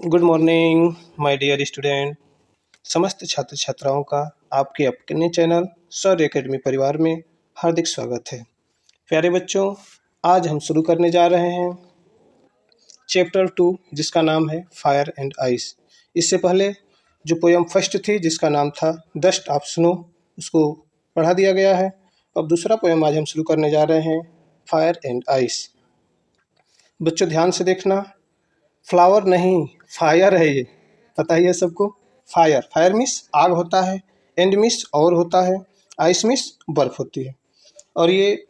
Good morning my dear student. समस्त छात्र छात्राओं का आपके अपने चैनल सौर्य एकेडमी परिवार में हार्दिक स्वागत है। प्यारे बच्चों, आज हम शुरू करने जा रहे हैं चैप्टर 2 जिसका नाम है फायर एंड आइस। इससे पहले जो पोयम फर्स्ट थी जिसका नाम था डस्ट ऑफ स्नो, उसको पढ़ा दिया गया है। अब दूसरा पोयम आज हम शुरू करने जा रहे हैं फायर एंड आइस। बच्चों ध्यान से देखना, फ्लावर नहीं फायर है ये, पता ही है सबको। फायर फायर मीन्स आग होता है, एंड मीन्स और होता है, आइस मीन्स बर्फ होती है। और ये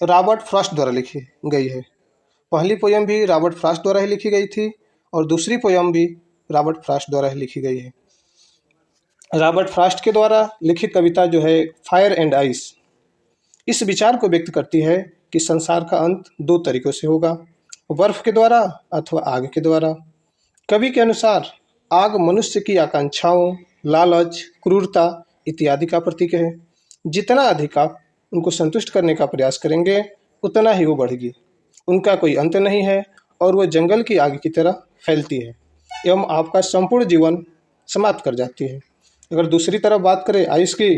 रॉबर्ट फ्रॉस्ट द्वारा लिखी गई है। पहली पोयम भी रॉबर्ट फ्रॉस्ट द्वारा ही लिखी गई थी और दूसरी पोयम भी रॉबर्ट फ्रॉस्ट द्वारा ही लिखी गई है। रॉबर्ट फ्रॉस्ट के द्वारा लिखित कविता जो है फायर एंड आइस, इस विचार को व्यक्त करती है कि संसार का अंत दो तरीकों से होगा, बर्फ के द्वारा अथवा आग के द्वारा। कवि के अनुसार आग मनुष्य की आकांक्षाओं, लालच, क्रूरता इत्यादि का प्रतीक है। जितना अधिक आप उनको संतुष्ट करने का प्रयास करेंगे उतना ही वो बढ़ेगी। उनका कोई अंत नहीं है और वो जंगल की आग की तरह फैलती है एवं आपका संपूर्ण जीवन समाप्त कर जाती है। अगर दूसरी तरफ बात करें आइस की,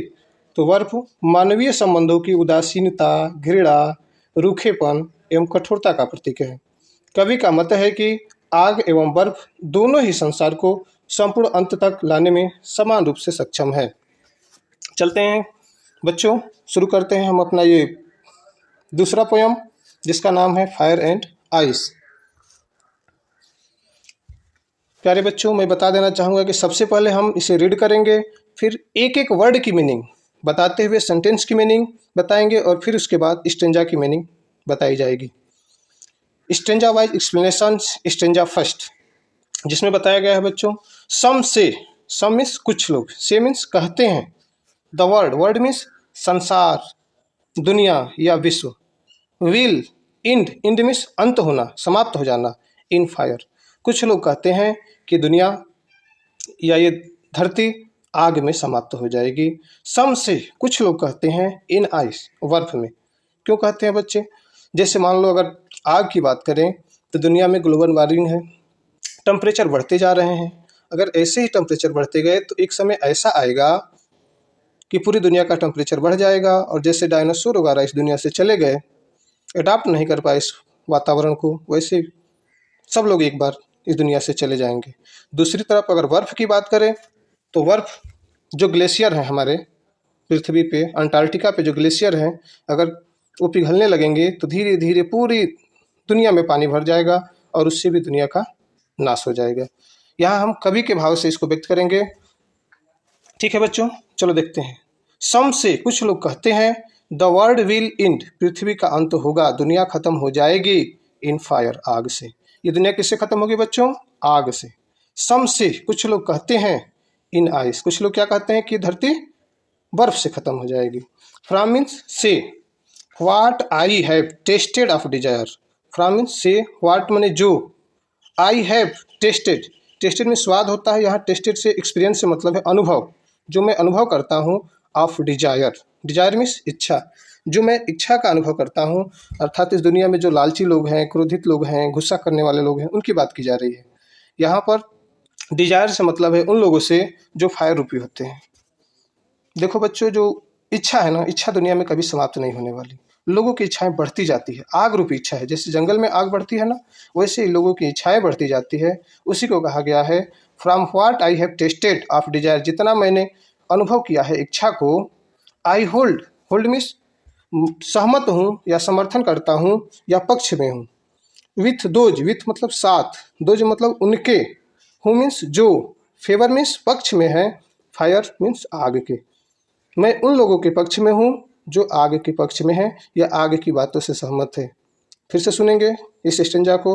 तो बर्फ मानवीय संबंधों की उदासीनता, घृणा, रूखेपन एवं कठोरता का प्रतीक है। कवि का मत है कि आग एवं बर्फ दोनों ही संसार को संपूर्ण अंत तक लाने में समान रूप से सक्षम है। चलते हैं बच्चों, शुरू करते हैं हम अपना ये दूसरा पोयम जिसका नाम है फायर एंड आइस। प्यारे बच्चों, मैं बता देना चाहूँगा कि सबसे पहले हम इसे रीड करेंगे, फिर एक एक वर्ड की मीनिंग बताते हुए सेंटेंस की मीनिंग बताएंगे और फिर उसके बाद स्टेंजा की मीनिंग बताई जाएगी। Stanza wise explanation, stanza first, जिसमें बताया गया है बच्चों, सम से, सम मीन्स कुछ लोग, से मीन्स कहते हैं, द वर्ल्ड, वर्ल्ड मीन्स संसार, दुनिया या विश्व, विल, इंड, इंड मीन्स अंत होना, समाप्त हो जाना, इन फायर, कुछ लोग कहते हैं कि दुनिया या ये धरती आग में समाप्त हो जाएगी। सम से, कुछ लोग कहते हैं, इन आइस, बर्फ में। क्यों कहते हैं बच्चे? जैसे मान लो अगर आग की बात करें तो दुनिया में ग्लोबल वार्मिंग है, टेम्परेचर बढ़ते जा रहे हैं। अगर ऐसे ही टेम्परेचर बढ़ते गए तो एक समय ऐसा आएगा कि पूरी दुनिया का टेम्परेचर बढ़ जाएगा और जैसे डायनासोर वगैरह इस दुनिया से चले गए, अडाप्ट नहीं कर पाए इस वातावरण को, वैसे सब लोग एक बार इस दुनिया से चले जाएंगे। दूसरी तरफ अगर बर्फ़ की बात करें तो बर्फ़ जो ग्लेशियर हैं हमारे पृथ्वी पे, अंटार्कटिका पे जो ग्लेशियर हैं, अगर वो पिघलने लगेंगे तो धीरे धीरे पूरी दुनिया में पानी भर जाएगा और उससे भी दुनिया का नाश हो जाएगा। यहाँ हम कवि के भाव से इसको व्यक्त करेंगे। ठीक है बच्चों, चलो देखते हैं। सम से, कुछ लोग कहते हैं, द वर्ल्ड विल एंड, पृथ्वी का अंत होगा, दुनिया खत्म हो जाएगी, इन फायर, आग से। ये दुनिया किससे खत्म होगी बच्चों? आग से। सम से, कुछ लोग कहते हैं, इन आइस, कुछ लोग क्या कहते हैं कि धरती बर्फ से खत्म हो जाएगी। फ्रॉम मीन्स से, what I have tested of desire, from means से, व्हाट माने जो, आई हैव टेस्टेड, टेस्टेड में स्वाद होता है, यहाँ टेस्टेड से एक्सपीरियंस से मतलब है अनुभव, जो मैं अनुभव करता हूँ, ऑफ डिजायर, डिजायर मीन्स इच्छा, जो मैं इच्छा का अनुभव करता हूँ, अर्थात इस दुनिया में जो लालची लोग हैं, क्रोधित लोग हैं, गुस्सा करने वाले लोग हैं, उनकी बात की जा रही है। यहाँ पर डिजायर से मतलब है उन लोगों से जो फायर रूपी होते हैं। देखो बच्चों, जो इच्छा है ना, इच्छा दुनिया में कभी समाप्त नहीं होने वाली, लोगों की इच्छाएं बढ़ती जाती है, आग रूपी इच्छा है। जैसे जंगल में आग बढ़ती है ना, वैसे ही लोगों की इच्छाएं बढ़ती जाती है। उसी को कहा गया है from what I have tested of desire, जितना मैंने अनुभव किया है इच्छा को, आई होल्ड, होल्ड मीन्स सहमत हूँ या समर्थन करता हूँ या पक्ष में हूँ, विथ दोज, विथ मतलब साथ, दोज मतलब उनके, हु मीन्स जो, फेवर मीन्स पक्ष में है, फायर मीन्स आग के, मैं उन लोगों के पक्ष में हूँ जो आग के पक्ष में है या आग की बातों से सहमत है। फिर से सुनेंगे इस स्टेंजा को।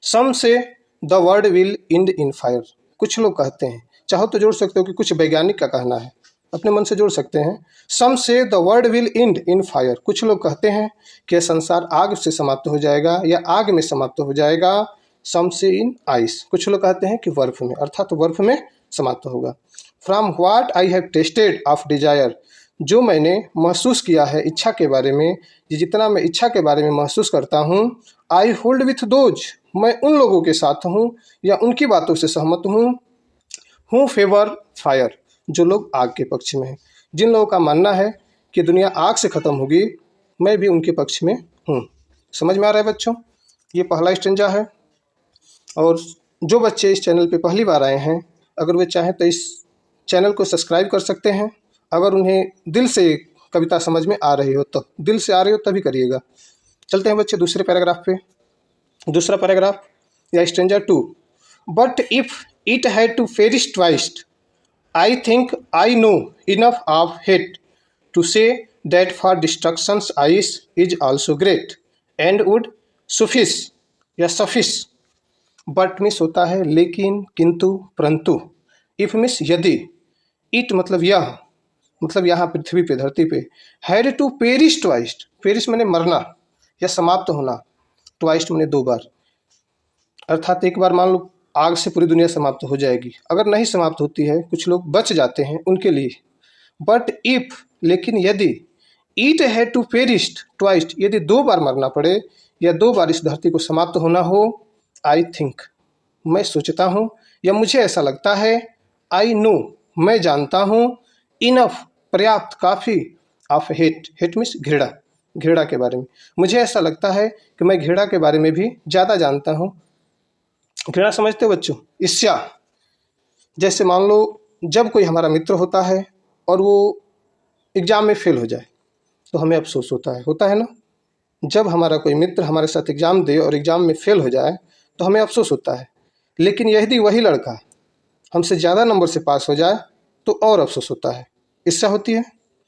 सम से, the world will and in fire, कुछ लोग कहते हैं, चाहो तो जोड़ सकते हो कि कुछ वैज्ञानिक का कहना है, अपने मन से जोड़ सकते हैं। सम से the world will and in fire, कुछ लोग कहते हैं कि संसार आग से समाप्त हो जाएगा या आग में समाप्त हो जाएगा। सम से इन आइस, कुछ लोग कहते हैं कि बर्फ में, अर्थात तो बर्फ में समाप्त होगा। From what I have tested of desire, जो मैंने महसूस किया है इच्छा के बारे में, जितना मैं इच्छा के बारे में महसूस करता हूँ, आई होल्ड विथ दोज, मैं उन लोगों के साथ हूँ या उनकी बातों से सहमत हूँ फेवर फायर, जो लोग आग के पक्ष में हैं। जिन लोगों का मानना है कि दुनिया आग से ख़त्म होगी, मैं भी उनके पक्ष में हूँ। समझ में आ रहा है बच्चों? ये पहला स्टेंजा है। और जो बच्चे इस चैनल पे पहली बार आए हैं, अगर वे चाहें तो इस चैनल को सब्सक्राइब कर सकते हैं। अगर उन्हें दिल से कविता समझ में आ रही हो तो, दिल से आ रही हो तभी करिएगा। चलते हैं बच्चे दूसरे पैराग्राफ पे। दूसरा पैराग्राफ या stanza 2। But if it had to perish twice, I think I know enough of hate to say that for destructions ice is also great and would suffice या सफिस। बट मिस होता है लेकिन, किंतु, परंतु। If miss यदि, it मतलब यह, मतलब यहाँ पृथ्वी पे, धरती पे, had to perish twice, perish मैंने मरना या समाप्त होना, ट्वाइस मैंने 2 बार, अर्थात एक बार मान लो आग से पूरी दुनिया समाप्त हो जाएगी। अगर नहीं समाप्त होती है, कुछ लोग बच जाते हैं उनके लिए। बट इफ, लेकिन यदि, it had to perish twice, यदि 2 बार मरना पड़े या 2 बार इस धरती को समाप्त होना हो, आई थिंक, मैं सोचता हूँ या मुझे ऐसा लगता है, आई नो, मैं जानता हूँ, इनफ, पर्याप्त, काफ़ी, ऑफ हेट, हेट मीन्स घृणा, घृणा के बारे में। मुझे ऐसा लगता है कि मैं घृणा के बारे में भी ज़्यादा जानता हूँ। घृणा समझते हो बच्चों? ईर्ष्या। जैसे मान लो जब कोई हमारा मित्र होता है और वो एग्ज़ाम में फेल हो जाए तो हमें अफसोस होता है ना? जब हमारा कोई मित्र हमारे साथ एग्ज़ाम दे और एग्ज़ाम में फेल हो जाए तो हमें अफसोस होता है। लेकिन यदि वही लड़का हमसे ज़्यादा नंबर से पास हो जाए तो और अफसोस होता है। ईर्ष्या होती है,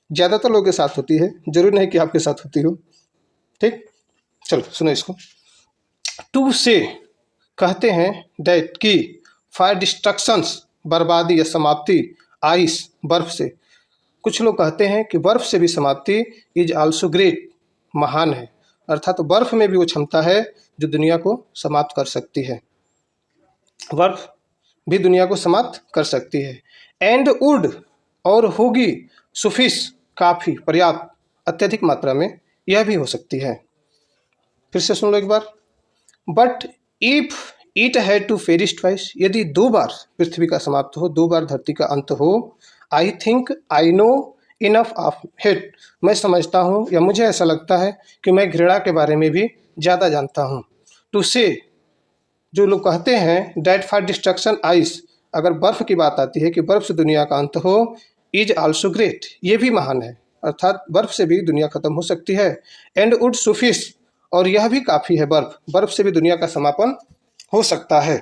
ज़्यादातर लोगों के साथ होती है, जरूरी नहीं कि आपके साथ होती हो। ठीक, चलो सुनो इसको। टू से कहते हैं दैट की, फायर डिस्ट्रक्शंस, बर्बादी या समाप्ति, आइस, बर्फ से। कुछ लोग कहते हैं कि बर्फ से भी समाप्ति, इज आल्सो ग्रेट, महान है, अर्थात बर्फ में भी वो क्षमता है जो दुनिया को समाप्त कर सकती है। बर्फ भी दुनिया को समाप्त कर सकती है। एंड वुड, और होगी, सुफिस, काफ़ी, पर्याप्त, अत्यधिक मात्रा में, यह भी हो सकती है। फिर से सुन लो एक बार। But if it had to perish twice, यदि 2 बार पृथ्वी का समाप्त हो, 2 बार धरती का अंत हो, आई think I know enough of hit, मैं समझता हूँ या मुझे ऐसा लगता है कि मैं घृणा के बारे में भी ज़्यादा जानता हूँ। टू से, जो लोग कहते हैं दैट फॉर डिस्ट्रक्शन आइस, अगर बर्फ की बात आती है कि बर्फ से दुनिया का अंत हो, इज आल्सो ग्रेट, ये भी महान है, अर्थात बर्फ से भी दुनिया खत्म हो सकती है। एंड वुड सुफिस, और यह भी काफ़ी है, बर्फ से भी दुनिया का समापन हो सकता है।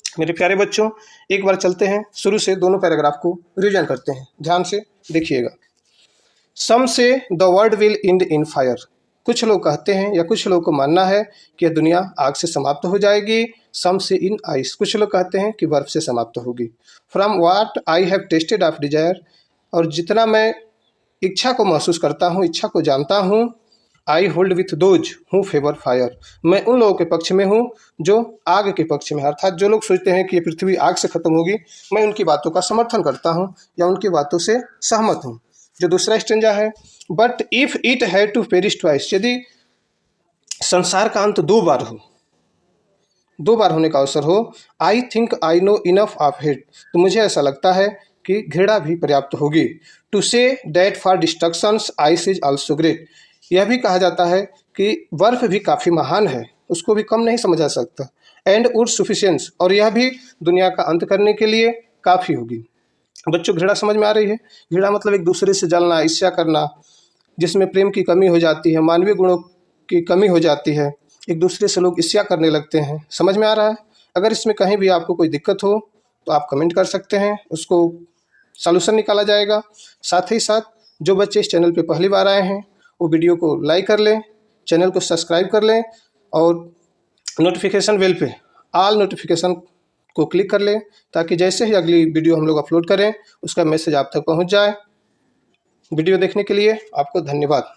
मेरे प्यारे बच्चों, एक बार चलते हैं शुरू से, दोनों पैराग्राफ को रिवीजन करते हैं, ध्यान से देखिएगा। सम से the world will and in fire, कुछ लोग कहते हैं या कुछ लोगों को मानना है कि दुनिया आग से समाप्त हो जाएगी। सम से इन आइस, कुछ लोग कहते हैं कि बर्फ से समाप्त होगी। From what I have tested of desire, और जितना मैं इच्छा को महसूस करता हूँ, इच्छा को जानता हूँ, आई होल्ड विथ दोज हूँ फेवर फायर, मैं उन लोगों के पक्ष में हूँ जो आग के पक्ष में, अर्थात जो लोग सोचते हैं कि ये पृथ्वी आग से खत्म होगी, मैं उनकी बातों का समर्थन करता हूँ या उनकी बातों से सहमत हूँ। जो दूसरा स्टेंजा है, but if it had to perish twice, यदि संसार का अंत 2 बार हो, 2 बार होने का अवसर हो, आई think I know enough of hit, तो मुझे ऐसा लगता है कि घृणा भी पर्याप्त होगी। To say that for destructions ice is also great, यह भी कहा जाता है कि बर्फ भी काफ़ी महान है, उसको भी कम नहीं समझा जा सकता। एंड वुड सफिशिएंस, और यह भी दुनिया का अंत करने के लिए काफ़ी होगी। बच्चों, घृणा समझ में आ रही है? घृणा मतलब एक दूसरे से जलना, ईर्ष्या करना, जिसमें प्रेम की कमी हो जाती है, मानवीय गुणों की कमी हो जाती है, एक दूसरे से लोग ईर्ष्या करने लगते हैं। समझ में आ रहा है? अगर इसमें कहीं भी आपको कोई दिक्कत हो तो आप कमेंट कर सकते हैं, उसको सॉल्यूशन निकाला जाएगा। साथ ही साथ जो बच्चे इस चैनल पे पहली बार आए हैं वो वीडियो को लाइक कर लें, चैनल को सब्सक्राइब कर लें और नोटिफिकेशन बेल पे ऑल नोटिफिकेशन को क्लिक कर लें, ताकि जैसे ही अगली वीडियो हम लोग अपलोड करें उसका मैसेज आप तक पहुंच जाए। वीडियो देखने के लिए आपको धन्यवाद।